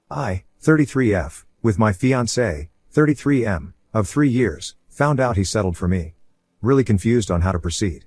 I, 33F, with my fiancé, 33M, of 3 years, found out he settled for me. Really confused on how to proceed.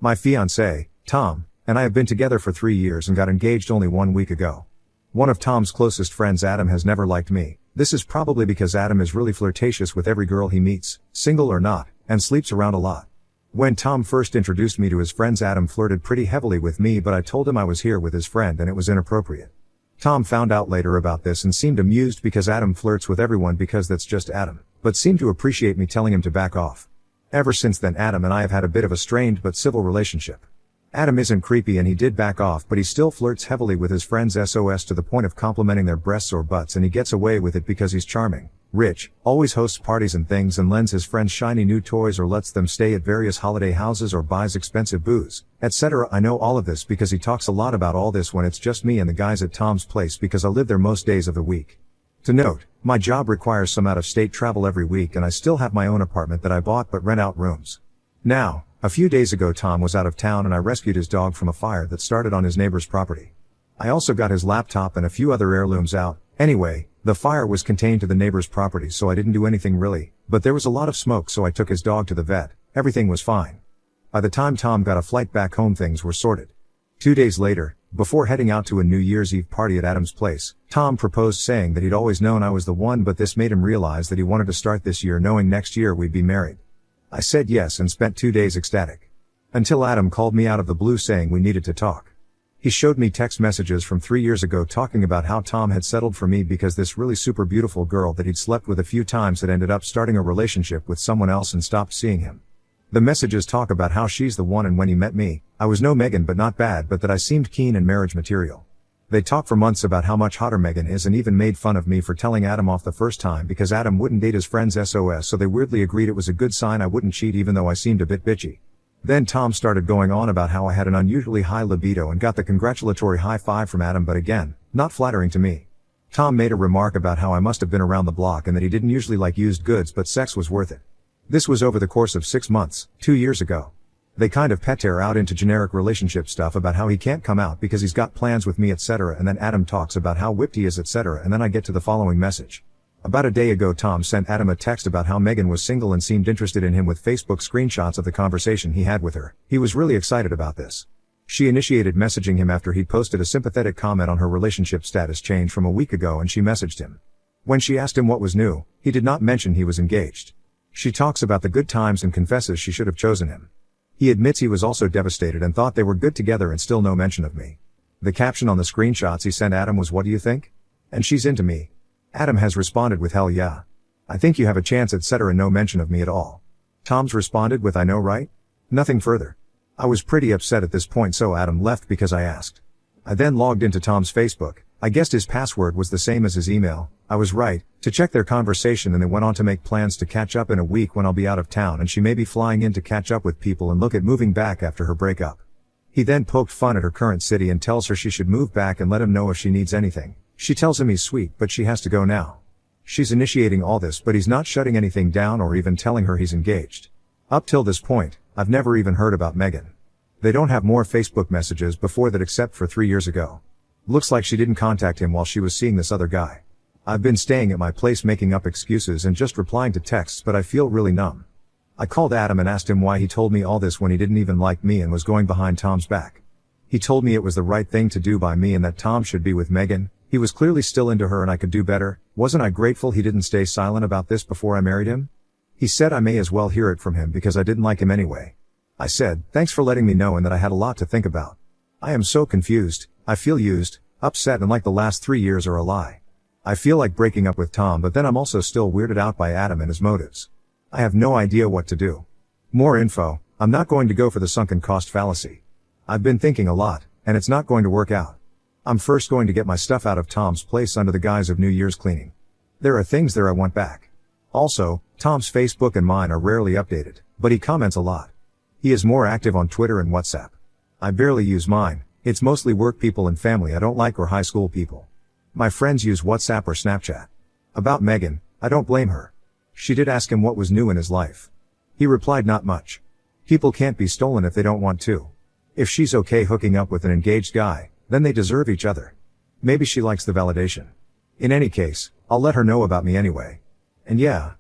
My fiancé, Tom, and I have been together for 3 years and got engaged only 1 week ago. One of Tom's closest friends, Adam, has never liked me. This is probably because Adam is really flirtatious with every girl he meets, single or not, and sleeps around a lot. When Tom first introduced me to his friends, Adam flirted pretty heavily with me, but I told him I was here with his friend and it was inappropriate. Tom found out later about this and seemed amused because Adam flirts with everyone because that's just Adam, but seemed to appreciate me telling him to back off. Ever since then, Adam and I have had a bit of a strained but civil relationship. Adam isn't creepy and he did back off, but he still flirts heavily with his friends SOS to the point of complimenting their breasts or butts, and he gets away with it because he's charming, rich, always hosts parties and things and lends his friends shiny new toys or lets them stay at various holiday houses or buys expensive booze, etc. I know all of this because he talks a lot about all this when it's just me and the guys at Tom's place because I live there most days of the week. To note, my job requires some out-of-state travel every week and I still have my own apartment that I bought but rent out rooms. Now, a few days ago Tom was out of town and I rescued his dog from a fire that started on his neighbor's property. I also got his laptop and a few other heirlooms out. Anyway, the fire was contained to the neighbor's property, so I didn't do anything really, but there was a lot of smoke, so I took his dog to the vet. Everything was fine. By the time Tom got a flight back home, things were sorted. 2 days later, before heading out to a New Year's Eve party at Adam's place, Tom proposed, saying that he'd always known I was the one, but this made him realize that he wanted to start this year knowing next year we'd be married. I said yes and spent 2 days ecstatic. Until Adam called me out of the blue saying we needed to talk. He showed me text messages from 3 years ago talking about how Tom had settled for me because this really super beautiful girl that he'd slept with a few times had ended up starting a relationship with someone else and stopped seeing him. The messages talk about how she's the one, and when he met me, I was no Megan but not bad, but that I seemed keen and marriage material. They talked for months about how much hotter Megan is and even made fun of me for telling Adam off the first time because Adam wouldn't date his friends SOS, so they weirdly agreed it was a good sign I wouldn't cheat even though I seemed a bit bitchy. Then Tom started going on about how I had an unusually high libido and got the congratulatory high five from Adam, but again, not flattering to me. Tom made a remark about how I must have been around the block and that he didn't usually like used goods but sex was worth it. This was over the course of 6 months, 2 years ago. They kind of pet-tear out into generic relationship stuff about how he can't come out because he's got plans with me, etc. And then Adam talks about how whipped he is, etc. And then I get to the following message. About a day ago Tom sent Adam a text about how Megan was single and seemed interested in him with Facebook screenshots of the conversation he had with her. He was really excited about this. She initiated messaging him after he'd posted a sympathetic comment on her relationship status change from a week ago, and she messaged him. When she asked him what was new, he did not mention he was engaged. She talks about the good times and confesses she should have chosen him. He admits he was also devastated and thought they were good together, and still no mention of me. The caption on the screenshots he sent Adam was, "What do you think? And she's into me." Adam has responded with, "Hell yeah. I think you have a chance," etc. No mention of me at all. Tom's responded with, "I know, right?" Nothing further. I was pretty upset at this point, so Adam left because I asked. I then logged into Tom's Facebook. I guessed his password was the same as his email. I was right, to check their conversation, and they went on to make plans to catch up in a week when I'll be out of town and she may be flying in to catch up with people and look at moving back after her breakup. He then poked fun at her current city and tells her she should move back and let him know if she needs anything. She tells him he's sweet, but she has to go now. She's initiating all this, but he's not shutting anything down or even telling her he's engaged. Up till this point, I've never even heard about Megan. They don't have more Facebook messages before that except for 3 years ago. Looks like she didn't contact him while she was seeing this other guy. I've been staying at my place making up excuses and just replying to texts, but I feel really numb. I called Adam and asked him why he told me all this when he didn't even like me and was going behind Tom's back. He told me it was the right thing to do by me and that Tom should be with Megan. He was clearly still into her and I could do better. Wasn't I grateful he didn't stay silent about this before I married him? He said I may as well hear it from him because I didn't like him anyway. I said, "Thanks for letting me know and that I had a lot to think about. I am so confused. I feel used, upset, and like the last 3 years are a lie. I feel like breaking up with Tom, but then I'm also still weirded out by Adam and his motives. I have no idea what to do. More info. I'm not going to go for the sunken cost fallacy. I've been thinking a lot, and it's not going to work out. I'm first going to get my stuff out of Tom's place under the guise of New Year's cleaning. There are things there I want back. Also, Tom's Facebook and mine are rarely updated, but he comments a lot. He is more active on Twitter and WhatsApp. I barely use mine. It's mostly work people and family I don't like, or high school people. My friends use WhatsApp or Snapchat. About Megan, I don't blame her. She did ask him what was new in his life. He replied, not much. People can't be stolen if they don't want to. If she's okay hooking up with an engaged guy, then they deserve each other. Maybe she likes the validation. In any case, I'll let her know about me anyway. And yeah,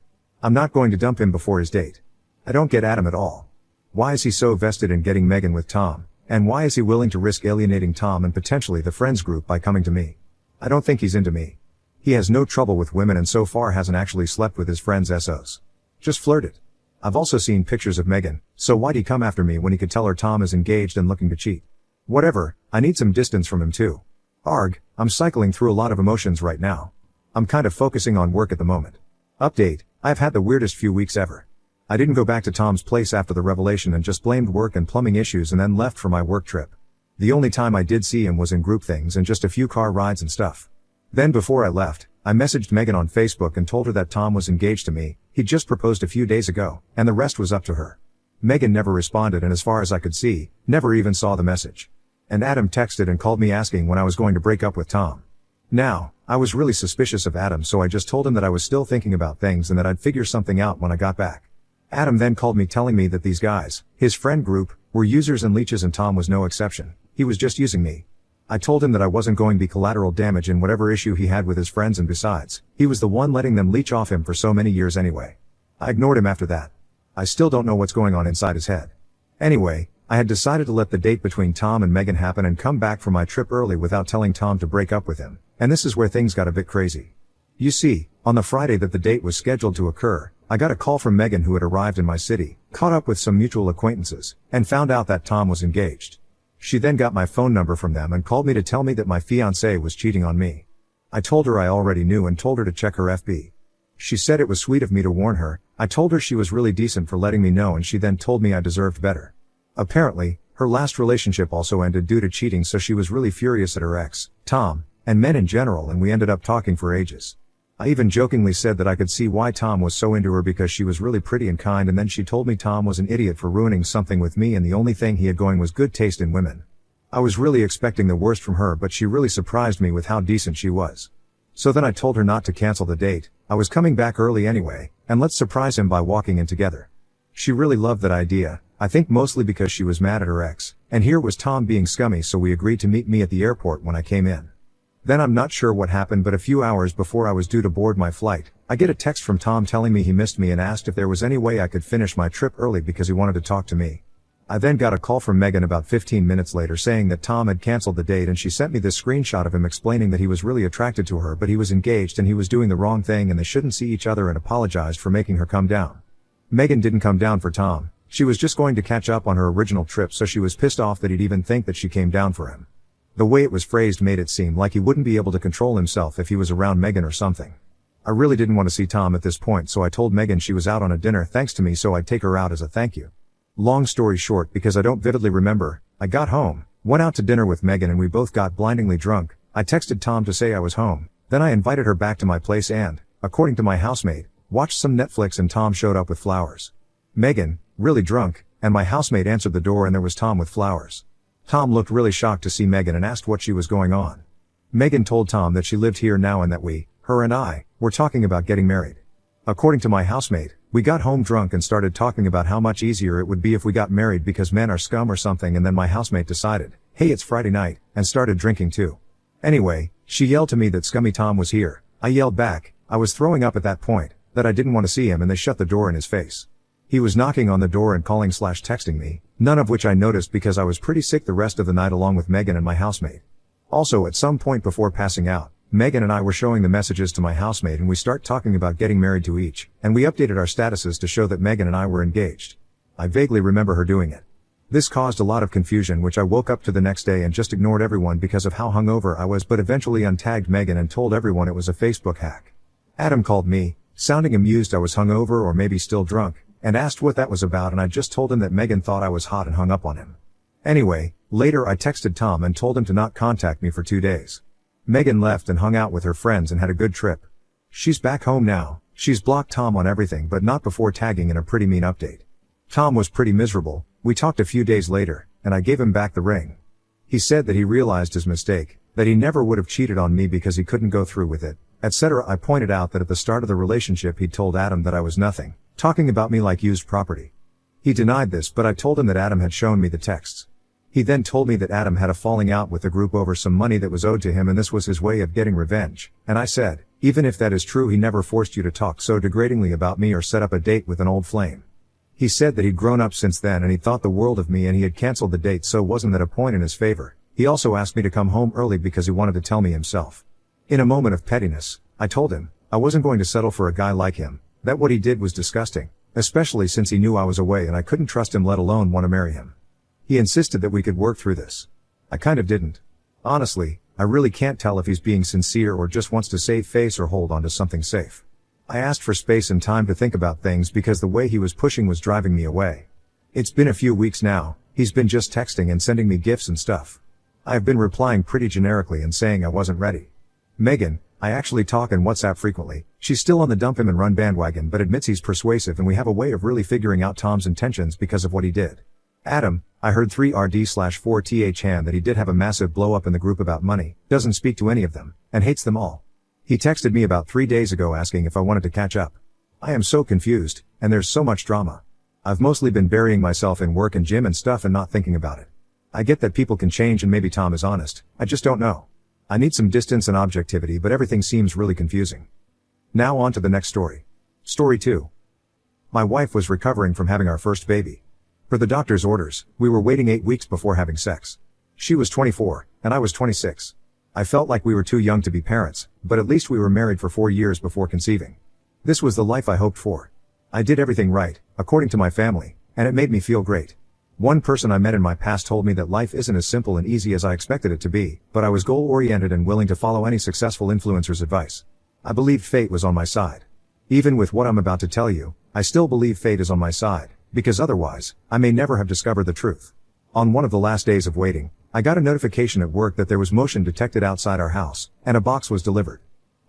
I'm not going to dump him before his date. I don't get Adam at all. Why is he so vested in getting Megan with Tom, and why is he willing to risk alienating Tom and potentially the friends group by coming to me? I don't think he's into me. He has no trouble with women and so far hasn't actually slept with his friends' SOs. Just flirted. I've also seen pictures of Megan, so why'd he come after me when he could tell her Tom is engaged and looking to cheat? Whatever, I need some distance from him too. Arg, I'm cycling through a lot of emotions right now. I'm kind of focusing on work at the moment. Update, I've had the weirdest few weeks ever. I didn't go back to Tom's place after the revelation and just blamed work and plumbing issues and then left for my work trip. The only time I did see him was in group things and just a few car rides and stuff. Then before I left, I messaged Megan on Facebook and told her that Tom was engaged to me, he'd just proposed a few days ago, and the rest was up to her. Megan never responded and as far as I could see, never even saw the message. And Adam texted and called me asking when I was going to break up with Tom. Now, I was really suspicious of Adam so I just told him that I was still thinking about things and that I'd figure something out when I got back. Adam then called me telling me that these guys, his friend group, were users and leeches and Tom was no exception. He was just using me. I told him that I wasn't going to be collateral damage in whatever issue he had with his friends and besides, he was the one letting them leech off him for so many years anyway. I ignored him after that. I still don't know what's going on inside his head. Anyway, I had decided to let the date between Tom and Megan happen and come back from my trip early without telling Tom to break up with him, and this is where things got a bit crazy. You see, on the Friday that the date was scheduled to occur, I got a call from Megan who had arrived in my city, caught up with some mutual acquaintances, and found out that Tom was engaged. She then got my phone number from them and called me to tell me that my fiancé was cheating on me. I told her I already knew and told her to check her FB. She said it was sweet of me to warn her. I told her she was really decent for letting me know and she then told me I deserved better. Apparently, her last relationship also ended due to cheating so she was really furious at her ex, Tom, and men in general and we ended up talking for ages. I even jokingly said that I could see why Tom was so into her because she was really pretty and kind and then she told me Tom was an idiot for ruining something with me and the only thing he had going was good taste in women. I was really expecting the worst from her but she really surprised me with how decent she was. So then I told her not to cancel the date, I was coming back early anyway, and let's surprise him by walking in together. She really loved that idea, I think mostly because she was mad at her ex, and here was Tom being scummy so we agreed to meet me at the airport when I came in. Then I'm not sure what happened but a few hours before I was due to board my flight, I get a text from Tom telling me he missed me and asked if there was any way I could finish my trip early because he wanted to talk to me. I then got a call from Megan about 15 minutes later saying that Tom had canceled the date and she sent me this screenshot of him explaining that he was really attracted to her but he was engaged and he was doing the wrong thing and they shouldn't see each other and apologized for making her come down. Megan didn't come down for Tom, she was just going to catch up on her original trip so she was pissed off that he'd even think that she came down for him. The way it was phrased made it seem like he wouldn't be able to control himself if he was around Megan or something. I really didn't want to see Tom at this point so I told Megan she was out on a dinner thanks to me so I'd take her out as a thank you. Long story short because I don't vividly remember, I got home, went out to dinner with Megan and we both got blindingly drunk. I texted Tom to say I was home, then I invited her back to my place and, according to my housemate, watched some Netflix and Tom showed up with flowers. Megan, really drunk, and my housemate answered the door and there was Tom with flowers. Tom looked really shocked to see Megan and asked what she was going on. Megan told Tom that she lived here now and that we, her and I, were talking about getting married. According to my housemate, we got home drunk and started talking about how much easier it would be if we got married because men are scum or something and then my housemate decided, hey it's Friday night, and started drinking too. Anyway, she yelled to me that scummy Tom was here. I yelled back, I was throwing up at that point, that I didn't want to see him and they shut the door in his face. He was knocking on the door and calling/texting me, none of which I noticed because I was pretty sick the rest of the night along with Megan and my housemate. Also at some point before passing out, Megan and I were showing the messages to my housemate and we start talking about getting married to each, and we updated our statuses to show that Megan and I were engaged. I vaguely remember her doing it. This caused a lot of confusion which I woke up to the next day and just ignored everyone because of how hungover I was but eventually untagged Megan and told everyone it was a Facebook hack. Adam called me, sounding amused I was hungover or maybe still drunk, and asked what that was about and I just told him that Megan thought I was hot and hung up on him. Anyway, later I texted Tom and told him to not contact me for 2 days. Megan left and hung out with her friends and had a good trip. She's back home now, she's blocked Tom on everything but not before tagging in a pretty mean update. Tom was pretty miserable, we talked a few days later, and I gave him back the ring. He said that he realized his mistake, that he never would have cheated on me because he couldn't go through with it, etc. I pointed out that at the start of the relationship he'd told Adam that I was nothing, talking about me like used property. He denied this but I told him that Adam had shown me the texts. He then told me that Adam had a falling out with the group over some money that was owed to him and this was his way of getting revenge, and I said, even if that is true, he never forced you to talk so degradingly about me or set up a date with an old flame. He said that he'd grown up since then and he thought the world of me and he had cancelled the date, so wasn't that a point in his favor. He also asked me to come home early because he wanted to tell me himself. In a moment of pettiness, I told him I wasn't going to settle for a guy like him, that what he did was disgusting, especially since he knew I was away and I couldn't trust him, let alone want to marry him. He insisted that we could work through this. I kind of didn't. Honestly, I really can't tell if he's being sincere or just wants to save face or hold on to something safe. I asked for space and time to think about things because the way he was pushing was driving me away. It's been a few weeks now, he's been just texting and sending me gifts and stuff. I have been replying pretty generically and saying I wasn't ready. Megan, I actually talk in WhatsApp frequently. She's still on the dump him and run bandwagon but admits he's persuasive and we have a way of really figuring out Tom's intentions because of what he did. Adam, I heard 3RD/4TH hand that he did have a massive blow up in the group about money, doesn't speak to any of them, and hates them all. He texted me about 3 days ago asking if I wanted to catch up. I am so confused, and there's so much drama. I've mostly been burying myself in work and gym and stuff and not thinking about it. I get that people can change and maybe Tom is honest, I just don't know. I need some distance and objectivity but everything seems really confusing. Now on to the next story. Story 2. My wife was recovering from having our first baby. Per the doctor's orders, we were waiting 8 weeks before having sex. She was 24, and I was 26. I felt like we were too young to be parents, but at least we were married for 4 years before conceiving. This was the life I hoped for. I did everything right, according to my family, and it made me feel great. One person I met in my past told me that life isn't as simple and easy as I expected it to be, but I was goal-oriented and willing to follow any successful influencer's advice. I believed fate was on my side. Even with what I'm about to tell you, I still believe fate is on my side, because otherwise, I may never have discovered the truth. On one of the last days of waiting, I got a notification at work that there was motion detected outside our house, and a box was delivered.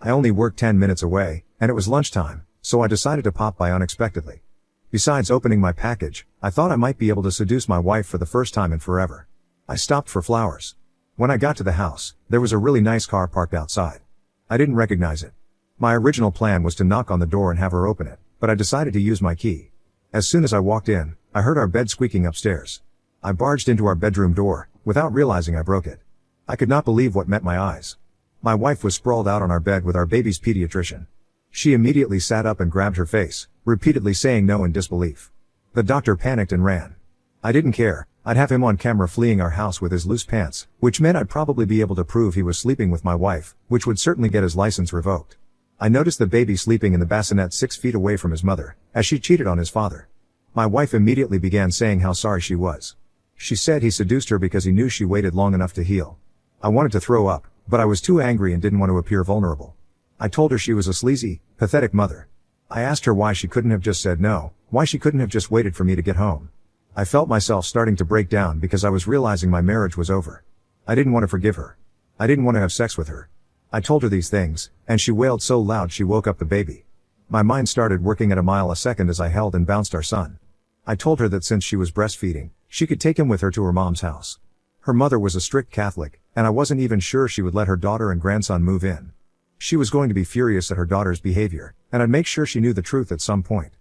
I only worked 10 minutes away, and it was lunchtime, so I decided to pop by unexpectedly. Besides opening my package, I thought I might be able to seduce my wife for the first time in forever. I stopped for flowers. When I got to the house, there was a really nice car parked outside. I didn't recognize it. My original plan was to knock on the door and have her open it, but I decided to use my key. As soon as I walked in, I heard our bed squeaking upstairs. I barged into our bedroom door, without realizing I broke it. I could not believe what met my eyes. My wife was sprawled out on our bed with our baby's pediatrician. She immediately sat up and grabbed her face, repeatedly saying no in disbelief. The doctor panicked and ran. I didn't care, I'd have him on camera fleeing our house with his loose pants, which meant I'd probably be able to prove he was sleeping with my wife, which would certainly get his license revoked. I noticed the baby sleeping in the bassinet 6 feet away from his mother, as she cheated on his father. My wife immediately began saying how sorry she was. She said he seduced her because he knew she waited long enough to heal. I wanted to throw up, but I was too angry and didn't want to appear vulnerable. I told her she was a sleazy, pathetic mother. I asked her why she couldn't have just said no, why she couldn't have just waited for me to get home. I felt myself starting to break down because I was realizing my marriage was over. I didn't want to forgive her. I didn't want to have sex with her. I told her these things, and she wailed so loud she woke up the baby. My mind started working at a mile a second as I held and bounced our son. I told her that since she was breastfeeding, she could take him with her to her mom's house. Her mother was a strict Catholic, and I wasn't even sure she would let her daughter and grandson move in. She was going to be furious at her daughter's behavior, and I'd make sure she knew the truth at some point.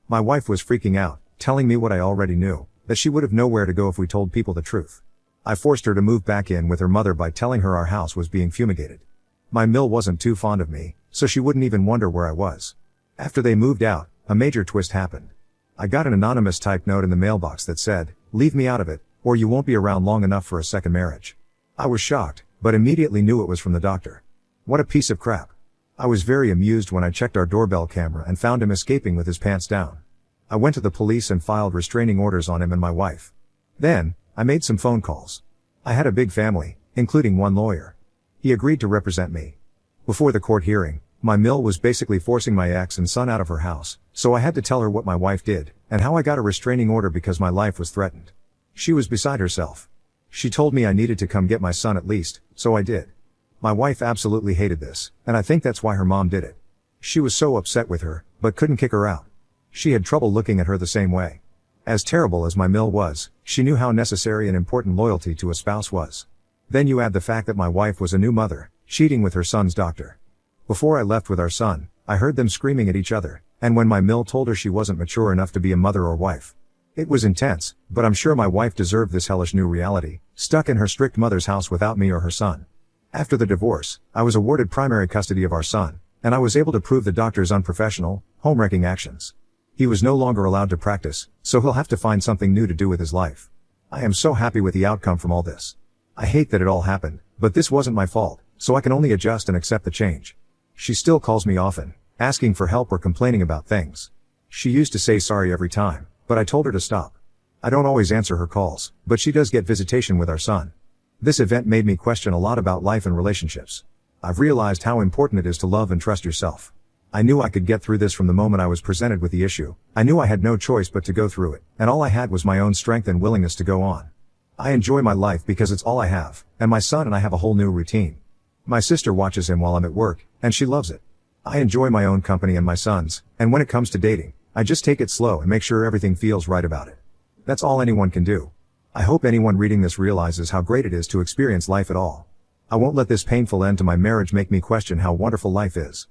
My wife was freaking out, telling me what I already knew, that she would have nowhere to go if we told people the truth. I forced her to move back in with her mother by telling her our house was being fumigated. My mill wasn't too fond of me, so she wouldn't even wonder where I was. After they moved out, a major twist happened. I got an anonymous typed note in the mailbox that said, "Leave me out of it, or you won't be around long enough for a second marriage." I was shocked, but immediately knew it was from the doctor. What a piece of crap. I was very amused when I checked our doorbell camera and found him escaping with his pants down. I went to the police and filed restraining orders on him and my wife. Then, I made some phone calls. I had a big family, including one lawyer. He agreed to represent me. Before the court hearing, my mill was basically forcing my ex and son out of her house, so I had to tell her what my wife did, and how I got a restraining order because my life was threatened. She was beside herself. She told me I needed to come get my son at least, so I did. My wife absolutely hated this, and I think that's why her mom did it. She was so upset with her, but couldn't kick her out. She had trouble looking at her the same way. As terrible as my mill was, she knew how necessary and important loyalty to a spouse was. Then you add the fact that my wife was a new mother, cheating with her son's doctor. Before I left with our son, I heard them screaming at each other, and when my mill told her she wasn't mature enough to be a mother or wife. It was intense, but I'm sure my wife deserved this hellish new reality, stuck in her strict mother's house without me or her son. After the divorce, I was awarded primary custody of our son, and I was able to prove the doctor's unprofessional, home-wrecking actions. He was no longer allowed to practice, so he'll have to find something new to do with his life. I am so happy with the outcome from all this. I hate that it all happened, but this wasn't my fault, so I can only adjust and accept the change. She still calls me often, asking for help or complaining about things. She used to say sorry every time, but I told her to stop. I don't always answer her calls, but she does get visitation with our son. This event made me question a lot about life and relationships. I've realized how important it is to love and trust yourself. I knew I could get through this from the moment I was presented with the issue. I knew I had no choice but to go through it, and all I had was my own strength and willingness to go on. I enjoy my life because it's all I have, and my son and I have a whole new routine. My sister watches him while I'm at work, and she loves it. I enjoy my own company and my son's, and when it comes to dating, I just take it slow and make sure everything feels right about it. That's all anyone can do. I hope anyone reading this realizes how great it is to experience life at all. I won't let this painful end to my marriage make me question how wonderful life is.